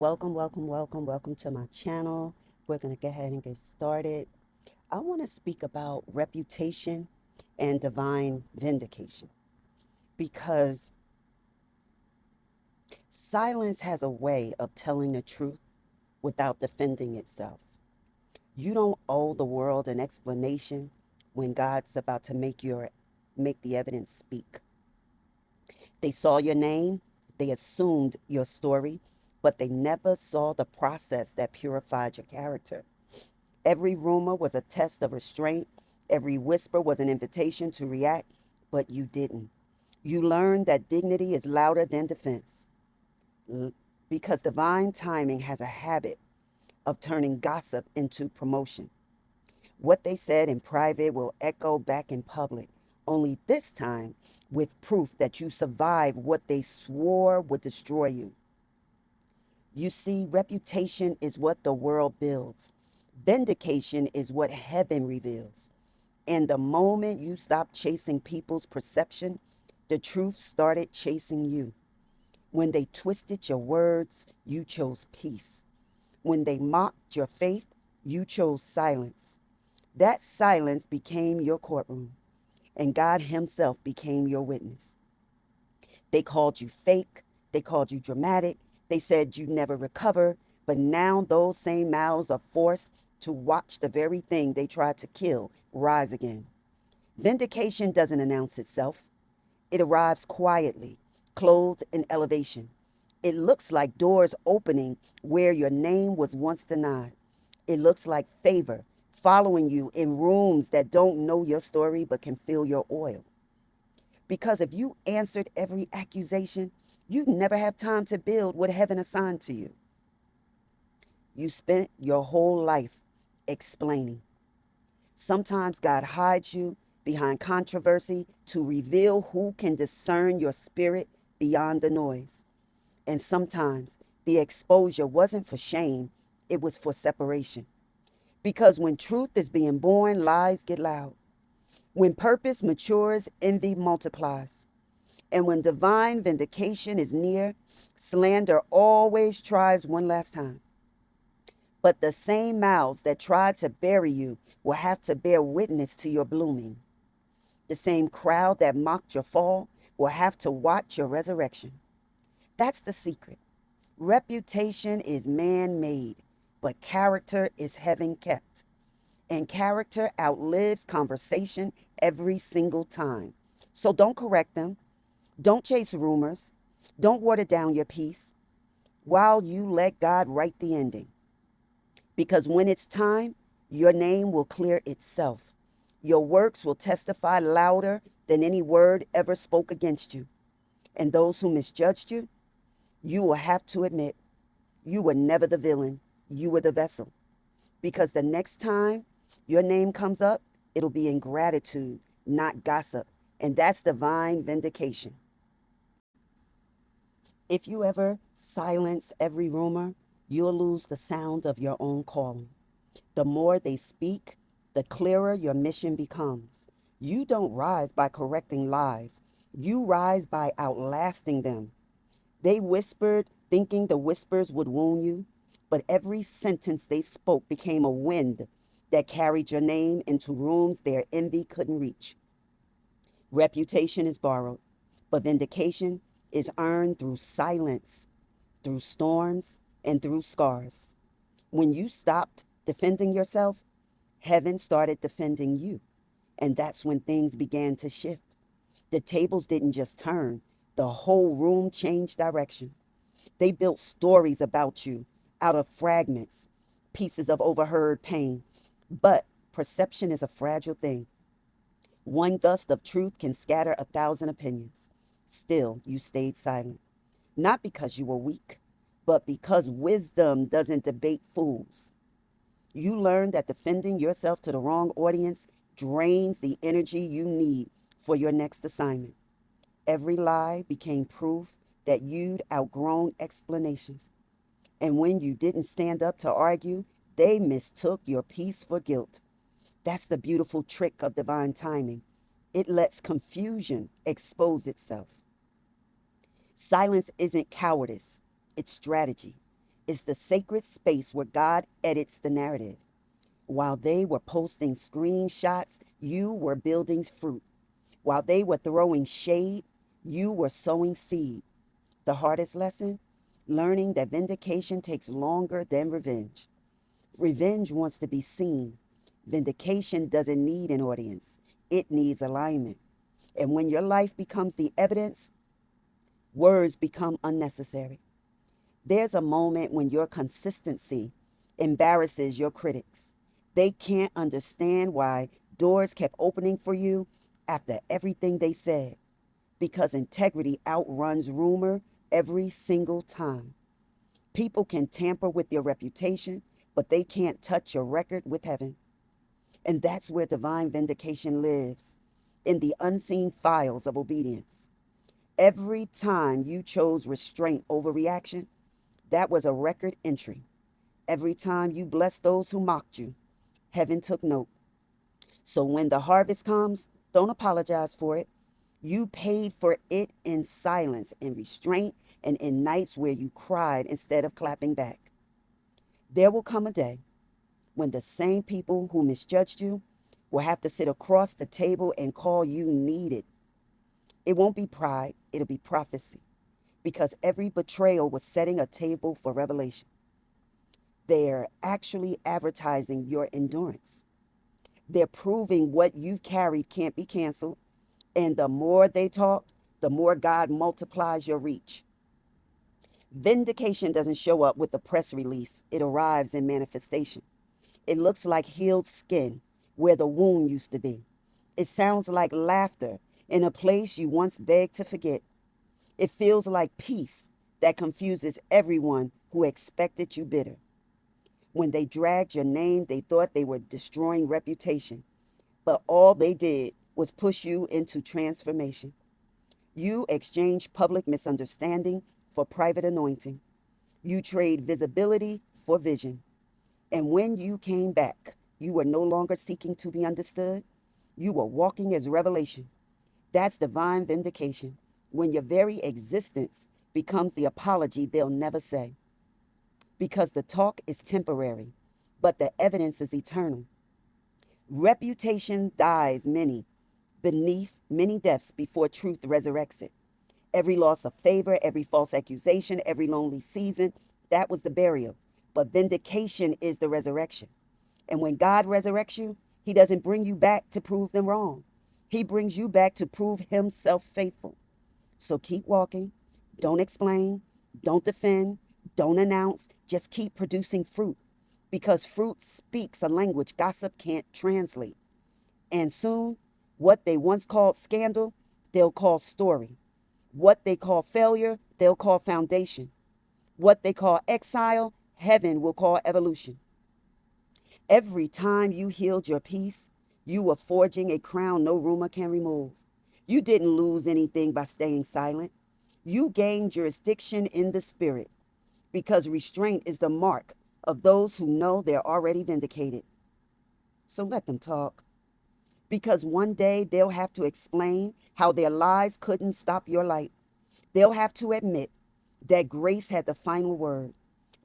Welcome to my channel. We're going to go ahead and get started. I want to speak about reputation and divine vindication because silence has a way of telling the truth without defending itself. You don't owe the world an explanation when God's about to make the evidence speak. They saw your name, they assumed your story, but they never saw the process that purified your character. Every rumor was a test of restraint. Every whisper was an invitation to react, but you didn't. You learned that dignity is louder than defense because divine timing has a habit of turning gossip into promotion. What they said in private will echo back in public, only this time with proof that you survived what they swore would destroy you. You see, reputation is what the world builds. Vindication is what heaven reveals. And the moment you stopped chasing people's perception, the truth started chasing you. When they twisted your words, you chose peace. When they mocked your faith, you chose silence. That silence became your courtroom, and God Himself became your witness. They called you fake. They called you dramatic. They said you'd never recover. But now those same mouths are forced to watch the very thing they tried to kill rise again. Vindication doesn't announce itself. It arrives quietly, clothed in elevation. It looks like doors opening where your name was once denied. It looks like favor following you in rooms that don't know your story but can feel your oil. Because if you answered every accusation, you'd never have time to build what heaven assigned to you. You spent your whole life explaining. Sometimes God hides you behind controversy to reveal who can discern your spirit beyond the noise. And sometimes the exposure wasn't for shame, it was for separation. Because when truth is being born, lies get loud. When purpose matures, envy multiplies. And when divine vindication is near, slander always tries one last time. But the same mouths that tried to bury you will have to bear witness to your blooming. The same crowd that mocked your fall will have to watch your resurrection. That's the secret. Reputation is man made, but character is heaven kept. And character outlives conversation every single time. So don't correct them. Don't chase rumors. Don't water down your peace while you let God write the ending. Because when it's time, your name will clear itself. Your works will testify louder than any word ever spoke against you. And those who misjudged you, you will have to admit you were never the villain. You were the vessel. Because the next time your name comes up, it'll be in gratitude, not gossip. And that's divine vindication. If you ever silence every rumor, you'll lose the sound of your own calling. The more they speak, the clearer your mission becomes. You don't rise by correcting lies. You rise by outlasting them. They whispered, thinking the whispers would wound you, but every sentence they spoke became a wind that carried your name into rooms their envy couldn't reach. Reputation is borrowed, but vindication is earned through silence, through storms, and through scars. When you stopped defending yourself, heaven started defending you. And that's when things began to shift. The tables didn't just turn, the whole room changed direction. They built stories about you out of fragments, pieces of overheard pain. But perception is a fragile thing. One gust of truth can scatter 1,000 opinions. Still, you stayed silent. Not because you were weak, but because wisdom doesn't debate fools. You learned that defending yourself to the wrong audience drains the energy you need for your next assignment. Every lie became proof that you'd outgrown explanations. And when you didn't stand up to argue, they mistook your peace for guilt. That's the beautiful trick of divine timing. It lets confusion expose itself. Silence isn't cowardice, it's strategy. It's the sacred space where God edits the narrative. While they were posting screenshots, you were building fruit. While they were throwing shade, you were sowing seed. The hardest lesson? Learning that vindication takes longer than revenge. Revenge wants to be seen. Vindication doesn't need an audience, it needs alignment. And when your life becomes the evidence, words become unnecessary. There's a moment when your consistency embarrasses your critics. They can't understand why doors kept opening for you after everything they said, because integrity outruns rumor every single time. People can tamper with your reputation, but they can't touch your record with heaven. And that's where divine vindication lives, in the unseen files of obedience. Every time you chose restraint over reaction, that was a record entry. Every time you blessed those who mocked you, heaven took note. So when the harvest comes, don't apologize for it. You paid for it in silence, in restraint, and in nights where you cried instead of clapping back. There will come a day when the same people who misjudged you will have to sit across the table and call you needed. It won't be pride, it'll be prophecy, because every betrayal was setting a table for revelation. They're actually advertising your endurance. They're proving what you've carried can't be canceled. And the more they talk, the more God multiplies your reach. Vindication doesn't show up with a press release, it arrives in manifestation. It looks like healed skin where the wound used to be. It sounds like laughter in a place you once begged to forget. It feels like peace that confuses everyone who expected you bitter. When they dragged your name, they thought they were destroying reputation, but all they did was push you into transformation. You exchange public misunderstanding for private anointing. You trade visibility for vision. And when you came back, you were no longer seeking to be understood. You were walking as revelation. That's divine vindication, when your very existence becomes the apology they'll never say. Because the talk is temporary, but the evidence is eternal. Reputation dies beneath many deaths before truth resurrects it. Every loss of favor, every false accusation, every lonely season, that was the burial. But vindication is the resurrection. And when God resurrects you, he doesn't bring you back to prove them wrong. He brings you back to prove himself faithful. So keep walking. Don't explain. Don't defend. Don't announce. Just keep producing fruit. Because fruit speaks a language gossip can't translate. And soon, what they once called scandal, they'll call story. What they call failure, they'll call foundation. What they call exile, heaven will call evolution. Every time you healed your peace, you were forging a crown no rumor can remove. You didn't lose anything by staying silent. You gained jurisdiction in the spirit, because restraint is the mark of those who know they're already vindicated. So let them talk, because one day they'll have to explain how their lies couldn't stop your light. They'll have to admit that grace had the final word.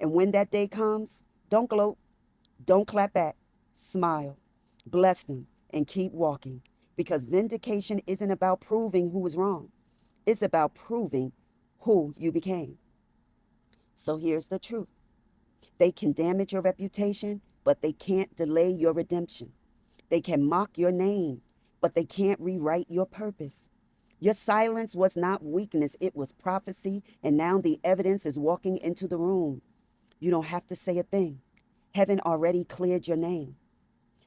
And when that day comes, don't gloat, don't clap back, smile, bless them, and keep walking. Because vindication isn't about proving who was wrong, it's about proving who you became. So here's the truth: they can damage your reputation, but they can't delay your redemption. They can mock your name, but they can't rewrite your purpose. Your silence was not weakness, it was prophecy, and now the evidence is walking into the room. You don't have to say a thing. Heaven already cleared your name.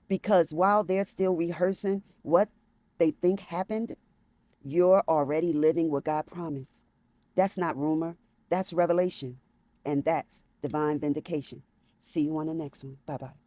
Because while they're still rehearsing what they think happened, you're already living what God promised. That's not rumor, that's revelation. And that's divine vindication. See you on the next one. Bye bye.